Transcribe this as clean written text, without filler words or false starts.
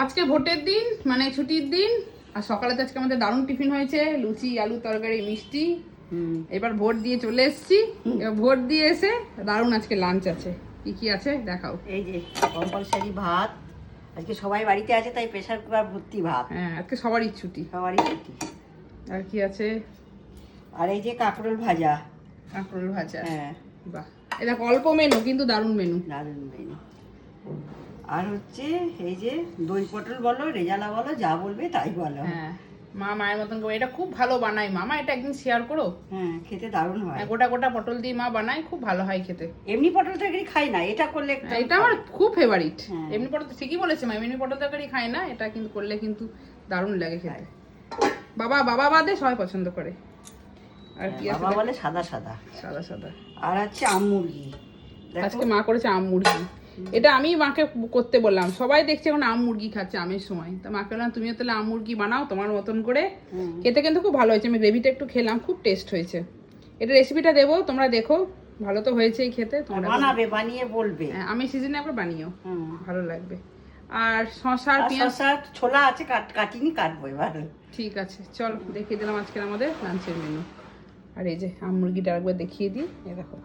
আজকে ভোটের দিন, মানে ছুটির দিন। আর সকালে তো আজকে আমাদের দারুণ টিফিন হয়েছে, লুচি, আলু তরকারি, মিষ্টি। এবার ভোট দিয়ে চলে এসেছি। এবার ভোট দিয়ে এসে দারুণ আজকে লাঞ্চ আছে। কি কি আছে দেখাও। এই যে কম্পালসারি ভাত, আজকে সবাই বাড়িতে আছে তাই প্রেসার কুকার ভর্তি ভাত। হ্যাঁ, আজকে সবারই ছুটি। সবারই ছুটি। আর কি আছে? আর এই যে কাঁকরোল ভাজা। কাঁকরোল ভাজা। হ্যাঁ, বাহ, এটা অল্প মেনু কিন্তু দারুণ মেনু। দারুণ মেনু। আর হচ্ছে এই যে দই পটল বলো, রেজালা বলো, যা বলবে তাই বলো। হ্যাঁ, মা মায়ের মতন করে এটা খুব ভালো বানায়। মামা এটা একদিন শেয়ার করো। হ্যাঁ, খেতে দারুণ হয়। গোটা গোটা পটল দিয়ে মা বানায়, খুব ভালো হয় খেতে। এমনি পটল তরকারি খাই না, এটা করলে একদম এটা আমার খুব ফেভারিট। হ্যাঁ। এমনি পটল তো ঠিকই বলেছে মা, এমনি পটল তরকারি খাই না, এটা কিন্তু করলে কিন্তু দারুণ লাগে খেতে। বাবা বাদে সবাই পছন্দ করে। আর কি আছে? বাবা বলে সাদা সাদা। সাদা সাদা। আর হচ্ছে আম মুরগি। আজকে মা করেছে আম মুরগি। এটা আমি মাকে করতে বললাম, সবাই দেখছে এখন আম মুরগি খাচ্ছে আমের সময়। তা মাকে বললাম তুমিও তাহলে আম মুরগি বানাও তোমার মতন করে। খেতে কিন্তু খুব ভালো হয়েছে, আমি গ্রেভিটা একটু খেলাম, খুব টেস্ট হয়েছে। এটা রেসিপিটা দেবো, তোমরা দেখো। ভালো তো হয়েছেই খেতে, তোমরা বানাবে, বানিয়ে বলবে। আমি সিজনে একবার বানিও, ভালো লাগবে। আর শসা আর পেঁয়াজ, শসা ছোলা আছে, কাটিনি, কাটবো এবার। ঠিক আছে, চল দেখিয়ে দিলাম আজকের আমাদের লাঞ্চের মেনু। আর এই যে আম মুরগিটা একবার দেখিয়ে দিই, এ দেখো।